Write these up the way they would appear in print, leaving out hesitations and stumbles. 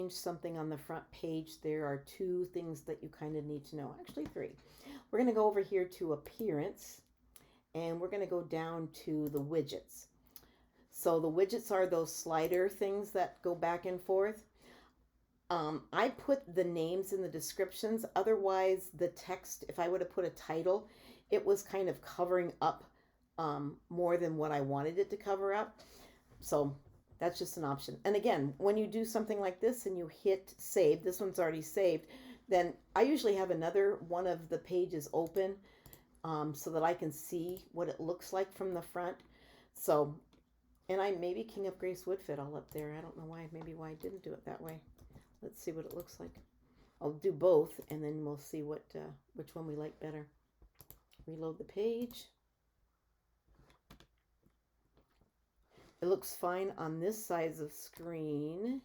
change something on the front page, there are two things that you kind of need to know. Actually, three. We're going to go over here to Appearance, and we're going to go down to the widgets. So the widgets are those slider things that go back and forth. I put the names in the descriptions. Otherwise, the text, if I would have put a title, it was kind of covering up more than what I wanted it to cover up. So that's just an option. And again, when you do something like this and you hit save, this one's already saved, then I usually have another one of the pages open so that I can see what it looks like from the front. So, and I maybe King of Grace would fit all up there. I don't know why, maybe why I didn't do it that way. Let's see what it looks like. I'll do both and then we'll see which one we like better. Reload the page. It looks fine on this size of screen.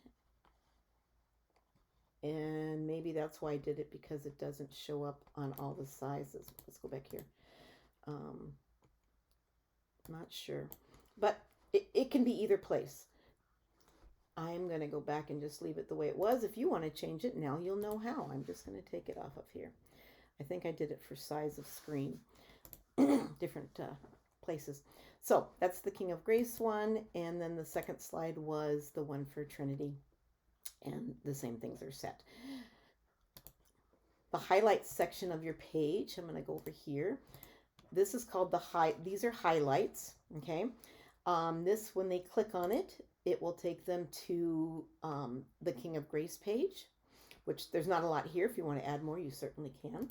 And maybe that's why I did it, because it doesn't show up on all the sizes. Let's go back here. Not sure. But it can be either place. I'm going to go back and just leave it the way it was. If you want to change it, now you'll know how. I'm just going to take it off of here. I think I did it for size of screen. Different places. So that's the King of Grace one. And then the second slide was the one for Trinity. And the same things are set. The highlights section of your page, I'm going to go over here. This is called these are highlights. Okay. This, when they click on it, it will take them to the King of Grace page, which there's not a lot here. If you want to add more, you certainly can.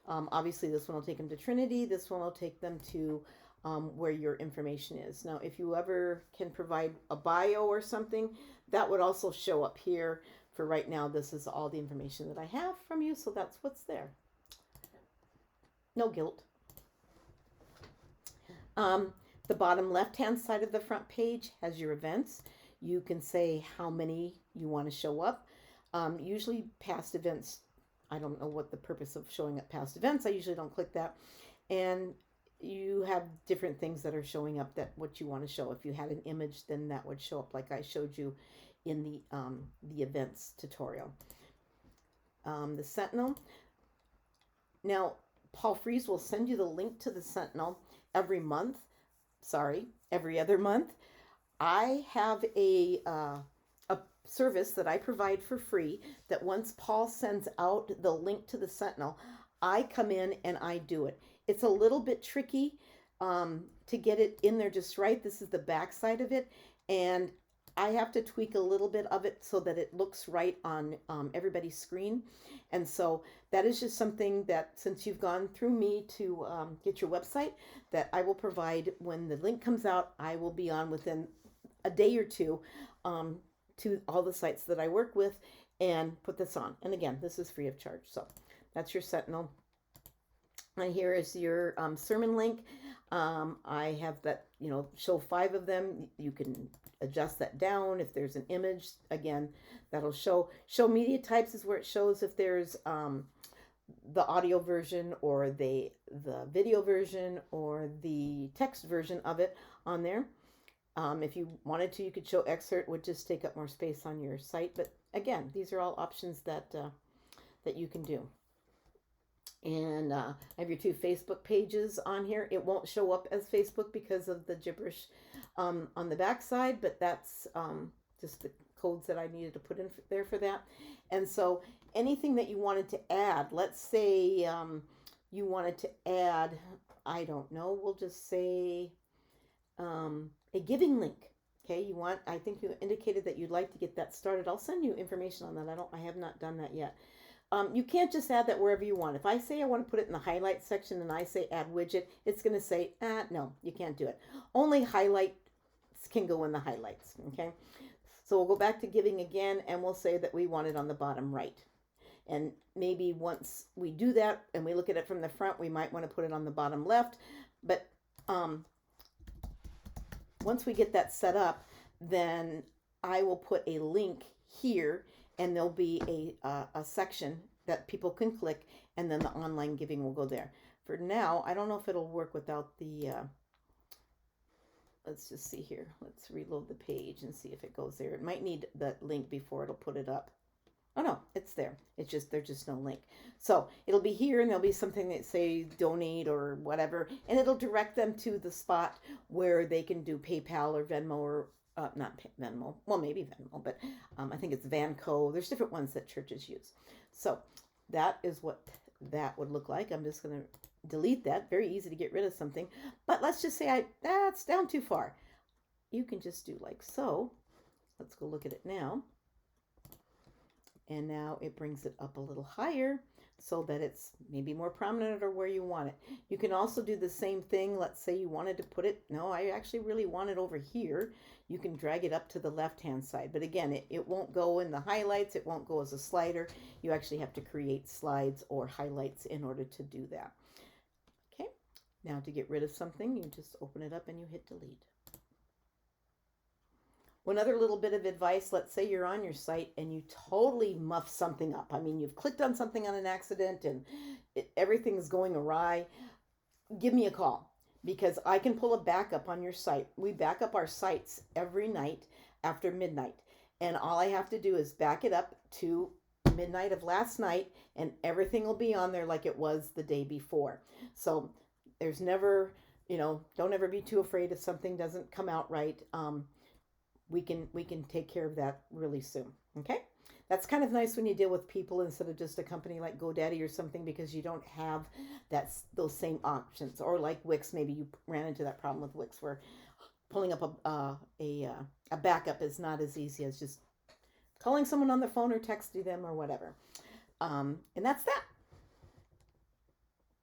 Obviously, this one will take them to Trinity. This one will take them to where your information is. Now, if you ever can provide a bio or something, that would also show up here. For right now, this is all the information that I have from you, so that's what's there. No guilt. The bottom left-hand side of the front page has your events. You can say how many you want to show up. Usually past events, I don't know what the purpose of showing up past events. I usually don't click that. And you have different things that are showing up, that what you want to show. If you had an image, then that would show up like I showed you in the events tutorial. The Sentinel. Now, Paul Frees will send you the link to the Sentinel every month. Sorry, every other month. I have a service that I provide for free, that once Paul sends out the link to the Sentinel, I come in and I do it. It's a little bit tricky to get it in there just right. This is the back side of it, and I have to tweak a little bit of it so that it looks right on everybody's screen. And so that is just something that, since you've gone through me to get your website, that I will provide. When the link comes out, I will be on within a day or two to all the sites that I work with and put this on. And again, this is free of charge. So that's your Sentinel. And here is your sermon link. I have that, show 5 of them. You can adjust that down. If there's an image, again, that'll show media types is where it shows if there's the audio version or the video version or the text version of it on there. If you wanted to, you could show excerpt, would just take up more space on your site. But again, these are all options that you can do. And I have your 2 Facebook pages on here. It won't show up as Facebook because of the gibberish on the back side, but that's just the codes that I needed to put in there for that. And so anything that you wanted to add, let's say you wanted to add, I don't know, we'll just say a giving link. Okay, I think you indicated that you'd like to get that started. I'll send you information on that. I have not done that yet. You can't just add that wherever you want. If I say I want to put it in the highlights section and I say add widget, it's going to say, no, you can't do it. Only highlights can go in the highlights. Okay, so we'll go back to giving again, and we'll say that we want it on the bottom right. And maybe once we do that and we look at it from the front, we might want to put it on the bottom left. But once we get that set up, then I will put a link here, and there'll be a section that people can click, and then the online giving will go there. For now, I don't know if it'll work without the let's just see here. Let's reload the page and see if it goes there. It might need that link before it'll put it up. Oh no, it's there. It's just there's just no link. So it'll be here, and there'll be something that say donate or whatever, and it'll direct them to the spot where they can do PayPal or Venmo or not Venmo. Well, maybe Venmo, but I think it's Vanco. There's different ones that churches use. So that is what that would look like. I'm just going to delete that. Very easy to get rid of something. But let's just say that's down too far. You can just do like so. Let's go look at it now. And now it brings it up a little higher so that it's maybe more prominent or where you want it. You can also do the same thing. Let's say you wanted to put it, no, I actually really want it over here. You can drag it up to the left-hand side. But again, it won't go in the highlights. It won't go as a slider. You actually have to create slides or highlights in order to do that. Okay, now to get rid of something, you just open it up and you hit delete. One other little bit of advice, let's say you're on your site and you totally muff something up. I mean, you've clicked on something on an accident and everything's going awry. Give me a call because I can pull a backup on your site. We back up our sites every night after midnight. And all I have to do is back it up to midnight of last night and everything will be on there like it was the day before. So there's never, don't ever be too afraid if something doesn't come out right. We can take care of that really soon. Okay, that's kind of nice when you deal with people instead of just a company like GoDaddy or something, because you don't have those same options. Or like Wix, maybe you ran into that problem with Wix where pulling up a backup is not as easy as just calling someone on the phone or texting them or whatever. And that's that.